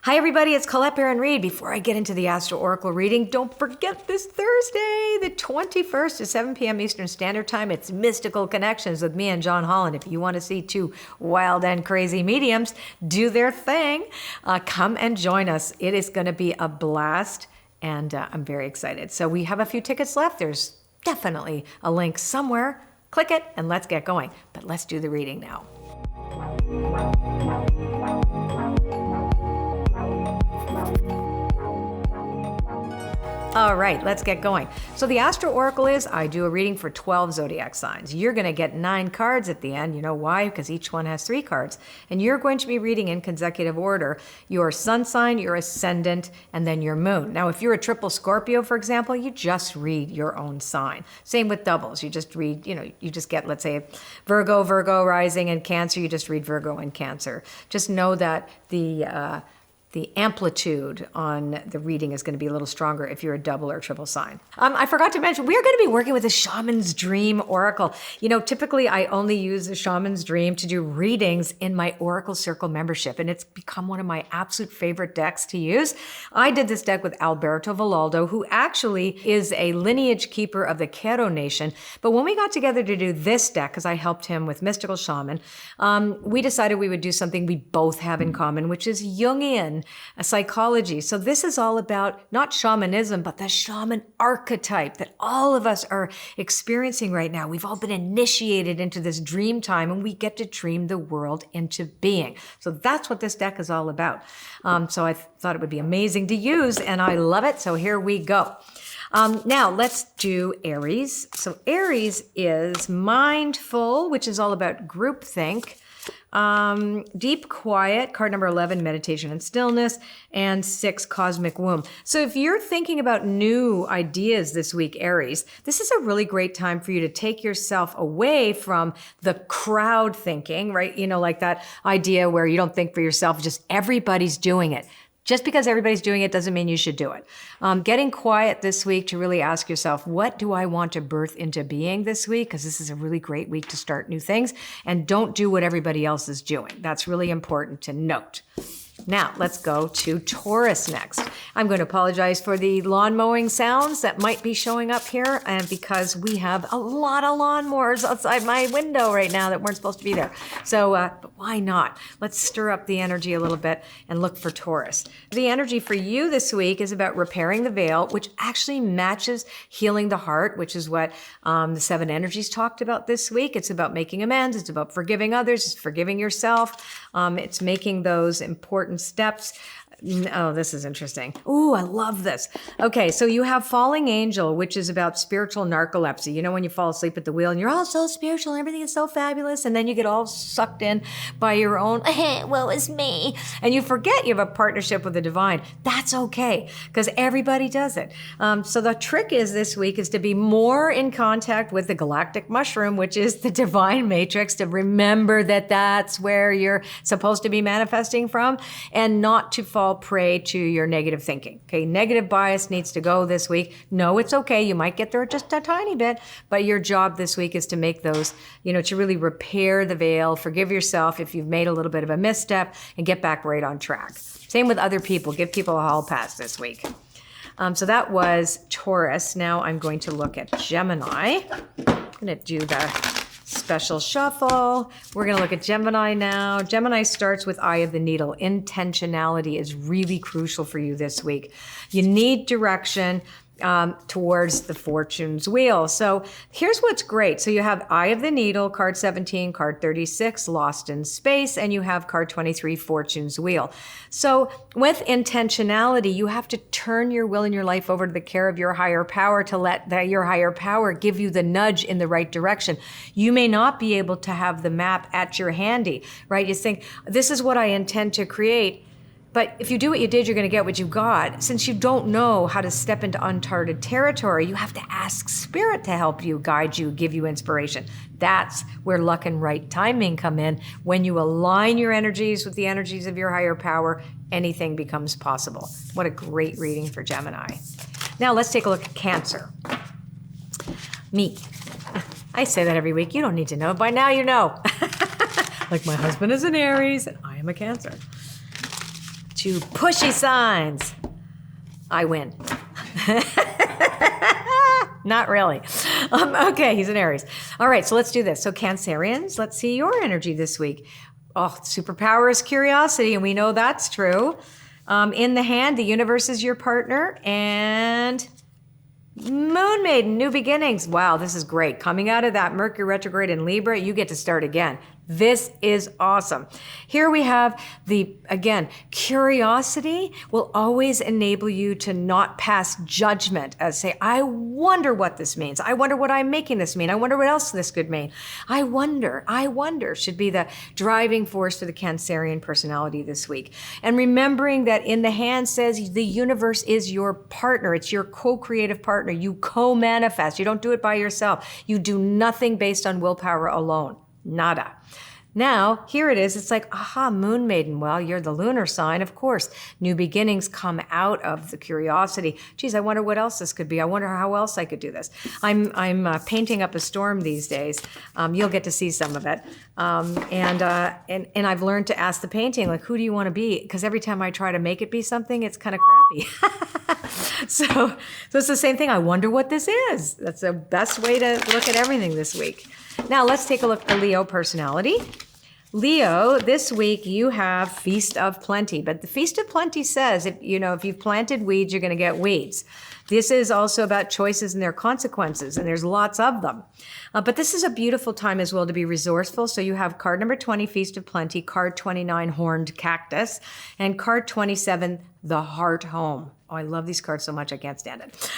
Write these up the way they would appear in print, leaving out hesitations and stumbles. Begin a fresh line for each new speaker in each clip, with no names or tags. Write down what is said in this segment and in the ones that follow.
Hi everybody, it's Colette Baron-Reid. Before I get into the Astro Oracle reading, don't forget this Thursday, the 21st at 7 p.m. Eastern Standard Time. It's Mystical Connections with me and John Holland. If you want to see two wild and crazy mediums do their thing, come and join us. It is going to be a blast, and I'm very excited. So we have a few tickets left. There's definitely a link somewhere. Click it and let's get going. But let's do the reading now. All right, let's get going. So the Astro Oracle is, I do a reading for 12 zodiac signs. You're going to get 9 cards at the end. You know why? Because each one has 3 cards. And you're going to be reading in consecutive order your sun sign, your ascendant, and then your moon. Now, if you're a triple Scorpio, for example, you just read your own sign. Same with doubles. You just read, you just get, let's say, Virgo, rising, and Cancer. You just read Virgo and Cancer. Just know that the amplitude on the reading is going to be a little stronger if you're a double or triple sign. I forgot to mention, we're going to be working with the Shaman's Dream Oracle. Typically I only use the Shaman's Dream to do readings in my Oracle Circle membership, and it's become one of my absolute favorite decks to use. I did this deck with Alberto Vallaldo, who actually is a lineage keeper of the Quero Nation. But when we got together to do this deck, because I helped him with Mystical Shaman, we decided we would do something we both have in common, which is Jungian psychology. So this is all about not shamanism, but the shaman archetype that all of us are experiencing right now. We've all been initiated into this dream time, and we get to dream the world into being. So that's what this deck is all about. So I thought it would be amazing to use, and I love it. So here we go. Now let's do Aries. So Aries is mindful, which is all about groupthink. Deep quiet, card number 11, meditation and stillness, and 6, cosmic womb. So if you're thinking about new ideas this week, Aries, this is a really great time for you to take yourself away from the crowd thinking, right? Like that idea where you don't think for yourself, just everybody's doing it. Just because everybody's doing it doesn't mean you should do it. Getting quiet this week to really ask yourself, what do I want to birth into being this week? Because this is a really great week to start new things. And don't do what everybody else is doing. That's really important to note. Now, let's go to Taurus next. I'm going to apologize for the lawn mowing sounds that might be showing up here, and because we have a lot of lawnmowers outside my window right now that weren't supposed to be there. So, but why not? Let's stir up the energy a little bit and look for Taurus. The energy for you this week is about repairing the veil, which actually matches healing the heart, which is what the 7 energies talked about this week. It's about making amends. It's about forgiving others. It's forgiving yourself. It's making those important steps. Oh, this is interesting. Ooh, I love this. Okay, so you have Falling Angel, which is about spiritual narcolepsy. When you fall asleep at the wheel and you're all so spiritual, everything is so fabulous, and then you get all sucked in by your own, woe is me, and you forget you have a partnership with the divine. That's okay, because everybody does it. So the trick is this week is to be more in contact with the galactic mushroom, which is the divine matrix, to remember that that's where you're supposed to be manifesting from, and not to fall prey to your negative thinking. Okay, negative bias needs to go this week. No, it's okay. You might get there just a tiny bit, but your job this week is to make those, to really repair the veil, forgive yourself if you've made a little bit of a misstep, and get back right on track. Same with other people. Give people a hall pass this week. So that was Taurus. Now I'm going to look at Gemini. I'm going to do the special shuffle. We're going to look at Gemini now. Gemini starts with Eye of the Needle. Intentionality is really crucial for you this week. You need direction towards the fortune's wheel. So here's what's great. So you have Eye of the Needle, card 17, card 36, Lost in Space, and you have card 23, Fortune's Wheel. So with intentionality, you have to turn your will and your life over to the care of your higher power to let your higher power give you the nudge in the right direction. You may not be able to have the map at your handy, right? You think, this is what I intend to create. But if you do what you did, you're going to get what you got. Since you don't know how to step into uncharted territory, you have to ask Spirit to help you, guide you, give you inspiration. That's where luck and right timing come in. When you align your energies with the energies of your higher power, anything becomes possible. What a great reading for Gemini. Now let's take a look at Cancer. Me. I say that every week. You don't need to know. By now you know. Like my husband is an Aries and I am a Cancer. 2 pushy signs. I win. Not really. Okay, he's an Aries. All right, so let's do this. So Cancerians, let's see your energy this week. Oh, superpower is curiosity, and we know that's true. In the hand, the universe is your partner, and Moon Maiden, new beginnings. Wow, this is great. Coming out of that Mercury retrograde in Libra, you get to start again. This is awesome. Here we have again, curiosity will always enable you to not pass judgment as say, I wonder what this means. I wonder what I'm making this mean. I wonder what else this could mean. I wonder should be the driving force for the Cancerian personality this week. And remembering that in the hand says the universe is your partner. It's your co-creative partner. You co-manifest. You don't do it by yourself. You do nothing based on willpower alone. Nada. Now, here it is. It's like, aha, Moon Maiden. Well, you're the lunar sign, of course. New beginnings come out of the curiosity. Geez, I wonder what else this could be. I wonder how else I could do this. I'm painting up a storm these days. You'll get to see some of it. And I've learned to ask the painting, like, who do you want to be? Because every time I try to make it be something, it's kind of crappy. So it's the same thing. I wonder what this is. That's the best way to look at everything this week. Now let's take a look at the Leo personality. Leo, this week you have Feast of Plenty, but the Feast of Plenty says if you've planted weeds, you're going to get weeds. This is also about choices and their consequences, and there's lots of them. But this is a beautiful time as well to be resourceful. So you have card number 20, Feast of Plenty, card 29, Horned Cactus, and card 27, the Heart Home. Oh, I love these cards so much, I can't stand it.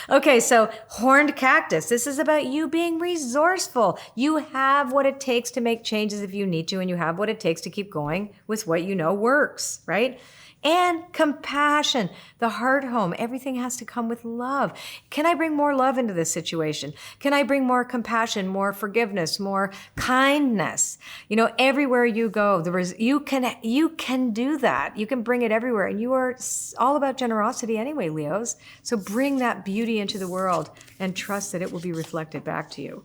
Okay, so Horned Cactus. This is about you being resourceful. You have what it takes to make changes if you need to, and you have what it takes to keep going with what you know works, right? And compassion, the Heart Home. Everything has to come with love. Can I bring more love into this situation? Can I bring more compassion, more forgiveness, more kindness? Everywhere you go, you can do that. You can bring it everywhere. And you are all about generosity anyway, Leos. So bring that beauty into the world and trust that it will be reflected back to you.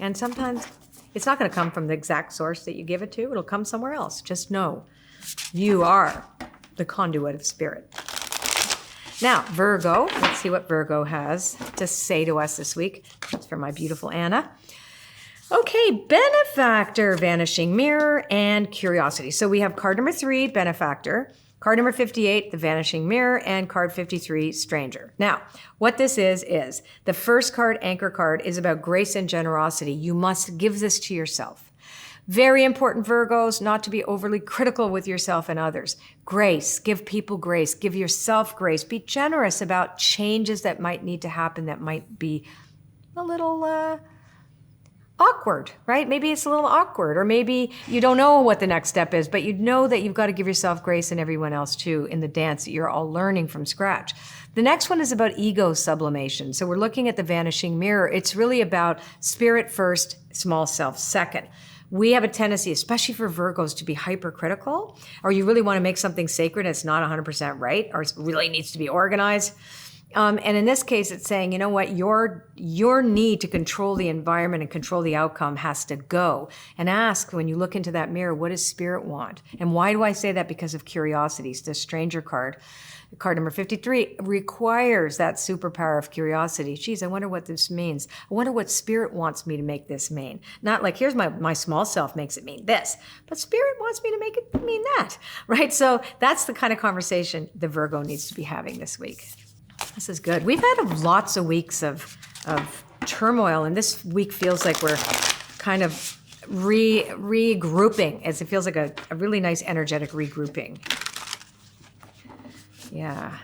And sometimes it's not going to come from the exact source that you give it to. It'll come somewhere else. Just know you are the conduit of spirit. Now, Virgo, let's see what Virgo has to say to us this week. That's for my beautiful Anna. Okay, Benefactor, Vanishing Mirror, and Curiosity. So we have card number 3, Benefactor, card number 58, the Vanishing Mirror, and card 53, Stranger. Now, what this is the first card, Anchor card, is about grace and generosity. You must give this to yourself. Very important, Virgos, not to be overly critical with yourself and others. Grace, give people grace, give yourself grace. Be generous about changes that might need to happen that might be a little awkward, right? Maybe it's a little awkward, or maybe you don't know what the next step is, but you know that you've got to give yourself grace and everyone else too in the dance that you're all learning from scratch. The next one is about ego sublimation. So we're looking at the Vanishing Mirror. It's really about spirit first, small self second. We have a tendency, especially for Virgos, to be hypercritical, or you really want to make something sacred and it's not 100% right, or it really needs to be organized. And in this case, it's saying, you know what, your need to control the environment and control the outcome has to go. And ask, when you look into that mirror, what does spirit want? And why do I say that? Because of curiosities. The Stranger card. Card number 53 requires that superpower of curiosity. Geez, I wonder what this means. I wonder what spirit wants me to make this mean. Not like, here's my small self makes it mean this, but spirit wants me to make it mean that, right? So that's the kind of conversation the Virgo needs to be having this week. This is good. We've had lots of weeks of turmoil, and this week feels like we're kind of regrouping, as it feels like a really nice energetic regrouping. Yeah.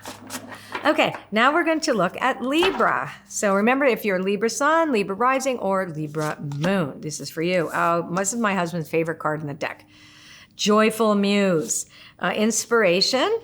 Okay, now we're going to look at Libra. So remember, if you're Libra Sun, Libra Rising, or Libra Moon, this is for you. This is my husband's favorite card in the deck. Joyful Muse. Inspiration.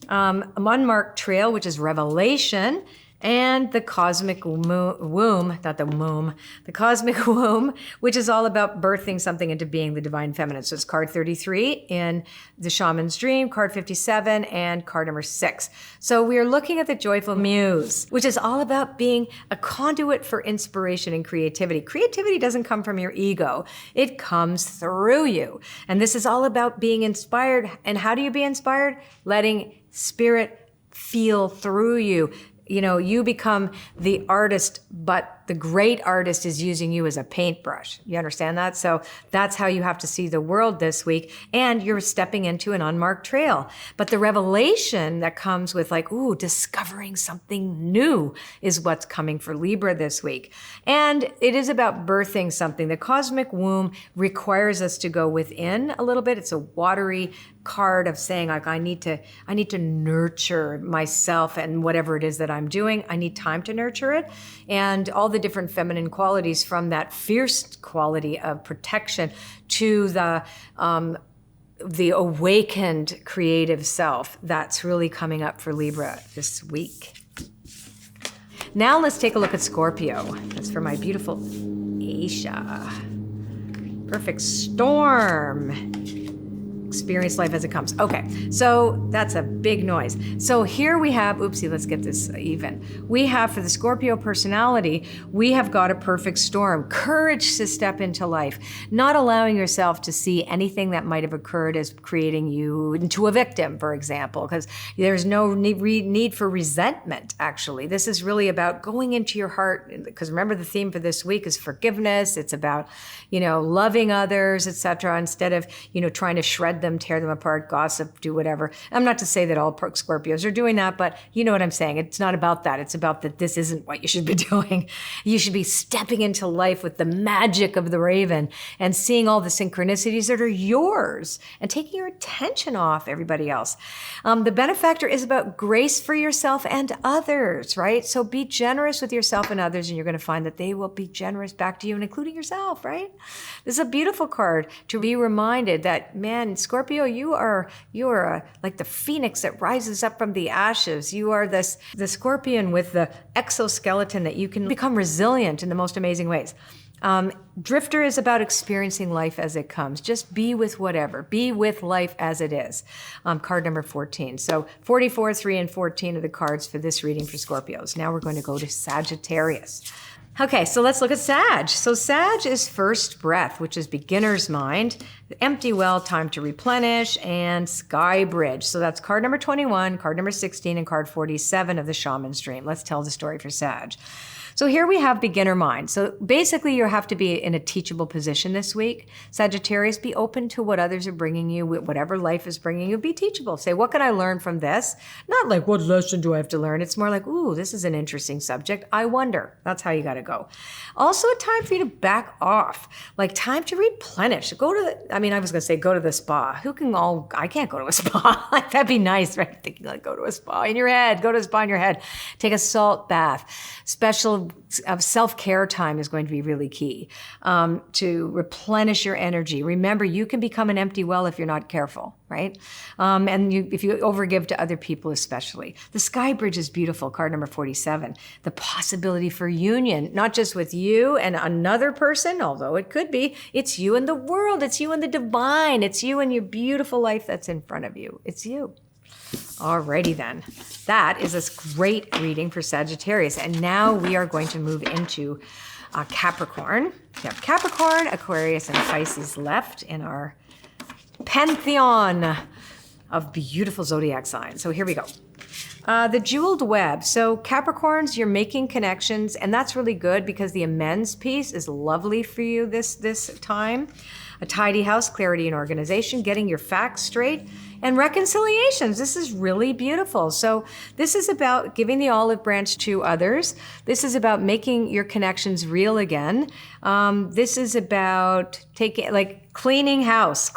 Unmarked Trail, which is revelation. And the cosmic womb, not the womb, the cosmic womb, which is all about birthing something into being, the divine feminine. So it's card 33 in the Shaman's Dream, card 57, and card number 6. So we are looking at the joyful muse, which is all about being a conduit for inspiration and creativity. Creativity doesn't come from your ego. It comes through you. And this is all about being inspired. And how do you be inspired? Letting spirit feel through you. You know, you become the artist, but the great artist is using you as a paintbrush. You understand that? So that's how you have to see the world this week. And you're stepping into an unmarked trail. But the revelation that comes with like, ooh, discovering something new is what's coming for Libra this week. And it is about birthing something. The cosmic womb requires us to go within a little bit. It's a watery card of saying like, I need to nurture myself and whatever it is that I'm doing. I need time to nurture it. And all the different feminine qualities, from that fierce quality of protection to the awakened creative self, that's really coming up for Libra this week. Now let's take a look at Scorpio. That's for my beautiful Aisha. Perfect storm. Experience life as it comes. Okay, so that's a big noise. So here we have, oopsie, let's get this even. We have, for the Scorpio personality, we have got a perfect storm. Courage to step into life, not allowing yourself to see anything that might have occurred as creating you into a victim, for example, because there's no need for resentment, actually. This is really about going into your heart, because remember the theme for this week is forgiveness. It's about, loving others, etc., instead of, trying to shred them, tear them apart, gossip, do whatever. I'm not to say that all Scorpios are doing that, but you know what I'm saying. It's not about that. It's about that this isn't what you should be doing. You should be stepping into life with the magic of the raven and seeing all the synchronicities that are yours and taking your attention off everybody else. The benefactor is about grace for yourself and others, right? So be generous with yourself and others, and you're going to find that they will be generous back to you, and including yourself, right? This is a beautiful card to be reminded that, man, Scorpio, you are like the phoenix that rises up from the ashes. You are the scorpion with the exoskeleton that you can become resilient in the most amazing ways. Drifter is about experiencing life as it comes. Just be with whatever. Be with life as it is. Card number 14. So 44, 3, and 14 are the cards for this reading for Scorpios. Now we're going to go to Sagittarius. Okay, so let's look at Sag. So Sag is first breath, which is beginner's mind, empty well, time to replenish, and sky bridge. So that's card number 21, card number 16, and card 47 of the Shaman's Dream. Let's tell the story for Sag. So here we have beginner mind. So basically you have to be in a teachable position this week. Sagittarius, be open to what others are bringing you, whatever life is bringing you. Be teachable. Say, what can I learn from this? Not like, what lesson do I have to learn? It's more like, ooh, this is an interesting subject. I wonder. That's how you got to go. Also a time for you to back off. Like time to replenish. Go to the spa. I can't go to a spa. Like that'd be nice, right? Thinking like go to a spa in your head. Go to a spa in your head. Take a salt bath. Special self-care time is going to be really key to replenish your energy. Remember, you can become an empty well if you're not careful, right? If you overgive to other people especially. The sky bridge is beautiful, card number 47. The possibility for union, not just with you and another person, although it could be, it's you and the world, it's you and the divine, it's you and your beautiful life that's in front of you. It's you. Alrighty then. That is a great reading for Sagittarius. And now we are going to move into Capricorn. We have Capricorn, Aquarius, and Pisces left in our pantheon of beautiful zodiac signs. So here we go. The jeweled web. So Capricorns, you're making connections, and that's really good because the amends piece is lovely for you this time. A tidy house, clarity and organization, getting your facts straight, and reconciliations. This is really beautiful. So this is about giving the olive branch to others. This is about making your connections real again. This is about cleaning house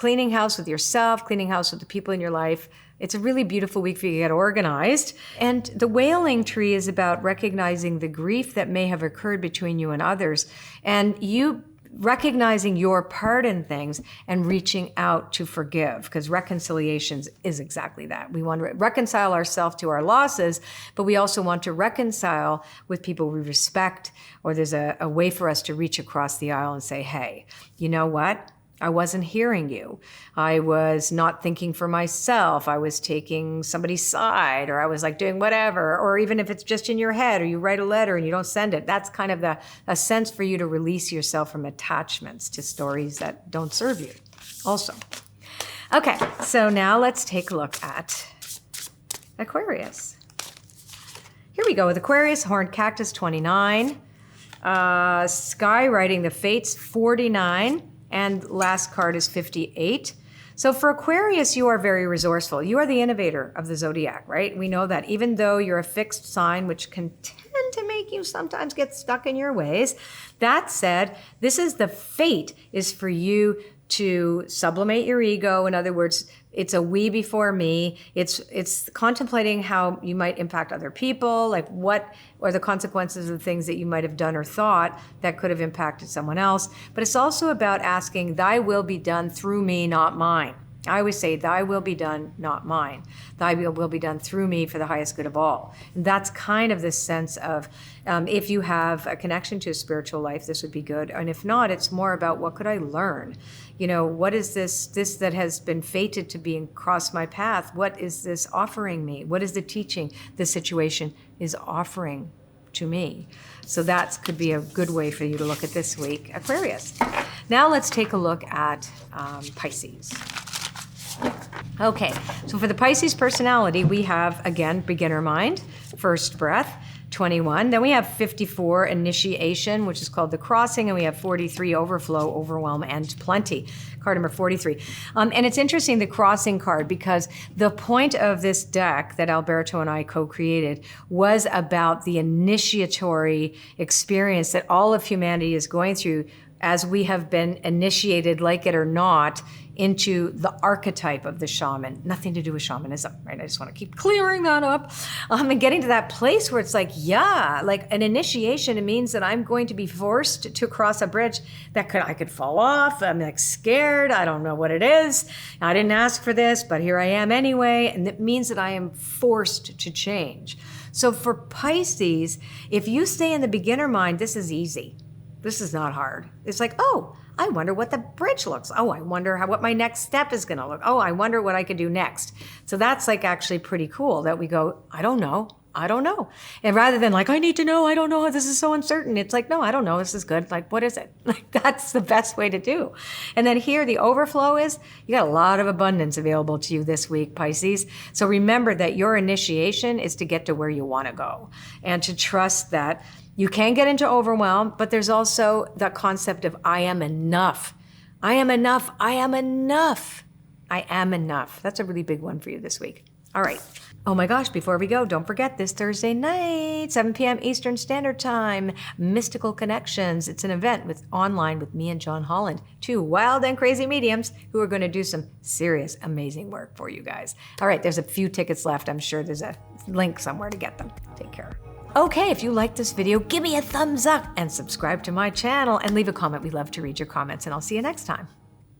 with yourself, cleaning house with the people in your life. It's a really beautiful week for you to get organized. And the wailing tree is about recognizing the grief that may have occurred between you and others. And you recognizing your part in things and reaching out to forgive, because reconciliations is exactly that. We want to reconcile ourselves to our losses, but we also want to reconcile with people we respect, or there's a way for us to reach across the aisle and say, hey, you know what? I wasn't hearing you. I was not thinking for myself. I was taking somebody's side, or I was like doing whatever, or even if it's just in your head, or you write a letter and you don't send it. That's kind of a sense for you to release yourself from attachments to stories that don't serve you also. Okay, so now let's take a look at Aquarius. Here we go with Aquarius, Horned Cactus 29, Skywriting the Fates 49, and last card is 58. So for Aquarius, you are very resourceful. You are the innovator of the zodiac, right? We know that even though you're a fixed sign, which can tend to make you sometimes get stuck in your ways. That said, this is the fate is for you to sublimate your ego. In other words, it's a we before me. It's contemplating how you might impact other people, like what are the consequences of the things that you might have done or thought that could have impacted someone else. But it's also about asking, thy will be done through me, not mine. I always say, thy will be done, not mine. Thy will be done through me for the highest good of all. And that's kind of this sense of, if you have a connection to a spiritual life, this would be good. And if not, it's more about what could I learn? You know, what is this that has been fated to be across my path? What is this offering me? What is the teaching this situation is offering to me? So that could be a good way for you to look at this week, Aquarius. Now let's take a look at Pisces. Okay, so for the Pisces personality, we have, again, beginner mind, first breath, 21. Then we have 54, initiation, which is called the crossing, and we have 43, overflow, overwhelm, and plenty. Card number 43. And it's interesting, the crossing card, because the point of this deck that Alberto and I co-created was about the initiatory experience that all of humanity is going through as we have been initiated, like it or not, into the archetype of the shaman. Nothing to do with shamanism, right? I just want to keep clearing that up. And getting to that place where it's like, yeah, like an initiation, it means that I'm going to be forced to cross a bridge that I could fall off. I'm like scared. I don't know what it is. I didn't ask for this, but here I am anyway. And it means that I am forced to change. So for Pisces, if you stay in the beginner mind, this is easy. This is not hard. It's like, oh, I wonder what the bridge looks. Oh, I wonder what my next step is going to look. Oh, I wonder what I could do next. So that's like actually pretty cool that we go, I don't know. And rather than like, I need to know, I don't know, this is so uncertain. It's like, no, I don't know, this is good. Like, what is it? Like, that's the best way to do. And then here, the overflow is, you got a lot of abundance available to you this week, Pisces. So remember that your initiation is to get to where you want to go and to trust that you can get into overwhelm, but there's also the concept of I am enough. I am enough. I am enough. I am enough. That's a really big one for you this week. All right. Oh my gosh, before we go, don't forget this Thursday night, 7 p.m. Eastern Standard Time, Mystical Connections. It's an event online with me and John Holland, two wild and crazy mediums who are going to do some serious, amazing work for you guys. All right, there's a few tickets left. I'm sure there's a link somewhere to get them. Take care. Okay, if you like this video, give me a thumbs up and subscribe to my channel and leave a comment. We love to read your comments, and I'll see you next time.